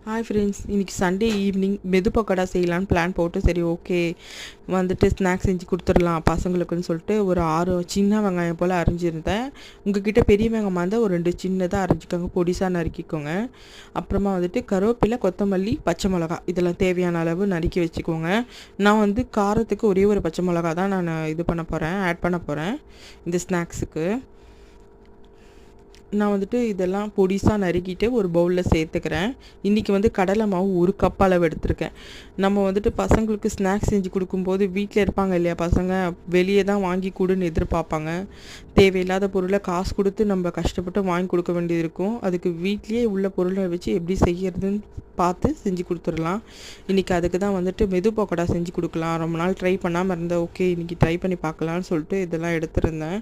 Hi friends, இன்றைக்கி Sunday evening மெது பக்கோடா செய்யலான்னு பிளான் போட்டு சரி ஓகே வந்துட்டு ஸ்நாக்ஸ் செஞ்சு கொடுத்துடலாம் பசங்களுக்குன்னு சொல்லிட்டு ஒரு 6 சின்ன வெங்காயம் போல் அரிஞ்சிருந்தேன். உங்ககிட்ட பெரிய வெங்காயமாக இருந்தால் ஒரு 2 சின்னதாக அரிஞ்சிக்கோங்க, பொடிசாக நறுக்கிக்கோங்க. அப்புறமா வந்துட்டு கருவேப்பிலை, கொத்தமல்லி, பச்சை மிளகா இதெல்லாம் தேவையான அளவு நறுக்கி வச்சுக்கோங்க. நான் வந்து காரத்துக்கு ஒரே ஒரு பச்சை மிளகா தான் நான் ஆட் பண்ண போகிறேன் இந்த ஸ்நாக்ஸுக்கு. நான் வந்துட்டு இதெல்லாம் பொடிசாக நறுக்கிட்டு ஒரு பவுலில் சேர்த்துக்கிறேன். இன்றைக்கி வந்து கடலை மாவு 1 கப் அளவு எடுத்திருக்கேன். நம்ம வந்துட்டு பசங்களுக்கு ஸ்நாக்ஸ் செஞ்சு கொடுக்கும்போது வீட்டில் இருப்பாங்க இல்லையா பசங்க, வெளியே தான் வாங்கி கொடுன்னு எதிர்பார்ப்பாங்க. தேவையில்லாத பொருளை காசு கொடுத்து நம்ம கஷ்டப்பட்டு வாங்கி கொடுக்க வேண்டியது இருக்கும். அதுக்கு வீட்லேயே உள்ள பொருளை வச்சு எப்படி செய்யறதுன்னு பார்த்து செஞ்சு கொடுத்துடலாம். இன்றைக்கி அதுக்கு தான் வந்துட்டு மெது பக்கோடா செஞ்சு கொடுக்கலாம். ரொம்ப நாள் ட்ரை பண்ணாமல் இருந்தேன். ஓகே இன்றைக்கி ட்ரை பண்ணி பார்க்கலான்னு சொல்லிட்டு இதெல்லாம் எடுத்துருந்தேன்.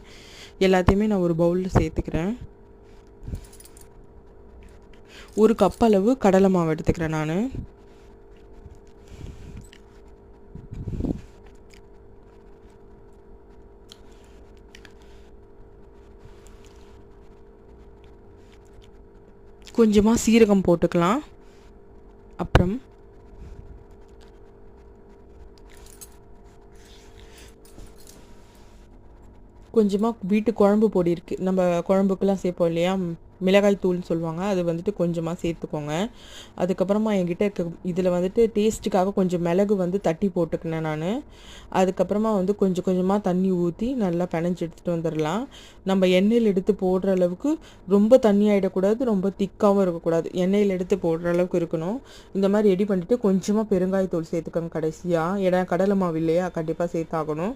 எல்லாத்தையுமே நான் ஒரு பவுலில் சேர்த்துக்கிறேன். 1 கப் அளவு கடலை மாவு எடுத்துக்கிறேன் நான். கொஞ்சமாக சீரகம் போட்டுக்கலாம். அப்புறம் கொஞ்சமாக வீட்டு குழம்பு பொடி இருக்குது, நம்ம குழம்புக்கெல்லாம் சேர்ப்போம் இல்லையா, மிளகாய் தூள்னு சொல்லுவாங்க, அது வந்துட்டு கொஞ்சமாக சேர்த்துக்கோங்க. அதுக்கப்புறமா என்கிட்ட இருக்க இதில் வந்துட்டு டேஸ்ட்டுக்காக கொஞ்சம் மிளகு வந்து தட்டி போட்டுக்கினேன் நான். அதுக்கப்புறமா வந்து கொஞ்சம் கொஞ்சமாக தண்ணி ஊற்றி நல்லா பிணைஞ்சு எடுத்துகிட்டு வந்துடலாம். நம்ம எண்ணெயில் எடுத்து போடுற அளவுக்கு ரொம்ப தண்ணி ஆகிடக்கூடாது, ரொம்ப திக்காகவும் இருக்கக்கூடாது, எண்ணெயில் எடுத்து போடுற அளவுக்கு இருக்கணும். இந்த மாதிரி ரெடி பண்ணிவிட்டு கொஞ்சமாக பெருங்காயத்தூள் சேர்த்துக்கோங்க கடைசியாக. ஏன்னா கடலை மாவு இல்லையா, கண்டிப்பாக சேர்த்தாகணும்.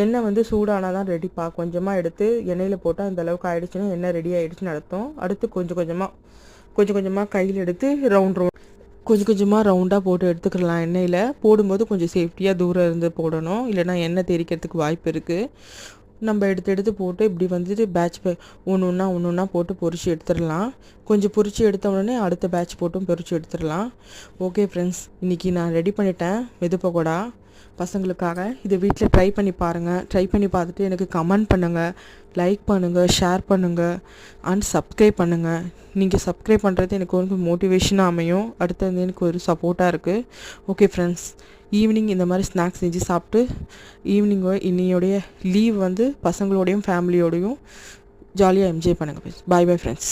எண்ணெய் வந்து சூடானால் தான் ரெடிப்பா. கொஞ்சமாக எடுத்து எண்ணெயில் போட்டால் இந்த அளவுக்கு ஆகிடுச்சுன்னா எண்ணெய் ரெடி ஆகிடுச்சுன்னு அர்த்தம். அடுத்து கொஞ்சம் கொஞ்சமாக கையில் எடுத்து கொஞ்சம் கொஞ்சமாக ரவுண்டாக போட்டு எடுத்துக்கலாம். எண்ணெயில் போடும்போது கொஞ்சம் சேஃப்டியாக தூரம் இருந்து போடணும், இல்லைனா எண்ணெய் தெறிக்கிறதுக்கு வாய்ப்பு இருக்குது. நம்ம எடுத்து போட்டு இப்படி வந்துட்டு ஒன்று ஒன்றா போட்டு பொரிச்சு எடுத்துடலாம். கொஞ்சம் பொரிச்சு எடுத்த உடனே அடுத்த பேட்ச் போட்டும் பொரிச்சு எடுத்துடலாம். ஓகே ஃப்ரெண்ட்ஸ், இன்றைக்கி நான் ரெடி பண்ணிட்டேன் மெது பக்கோடா பசங்களுக்காக. இதை வீட்டில் ட்ரை பண்ணி பாருங்கள். ட்ரை பண்ணி பார்த்துட்டு எனக்கு கமெண்ட் பண்ணுங்கள், லைக் பண்ணுங்கள், ஷேர் பண்ணுங்கள் அண்ட் சப்ஸ்கிரைப் பண்ணுங்கள். நீங்கள் சப்ஸ்கிரைப் பண்ணுறது எனக்கு ஒரு மோட்டிவேஷனாக அமையும், அடுத்து வந்து எனக்கு ஒரு சப்போர்ட்டாக இருக்குது. ஓகே ஃப்ரெண்ட்ஸ், ஈவினிங் இந்த மாதிரி ஸ்நாக்ஸ் செஞ்சு சாப்பிட்டு இன்னையோடைய லீவ் வந்து பசங்களோடையும் ஃபேமிலியோடையும் ஜாலியாக என்ஜாய் பண்ணுங்கள். பாய் பாய் ஃப்ரெண்ட்ஸ்.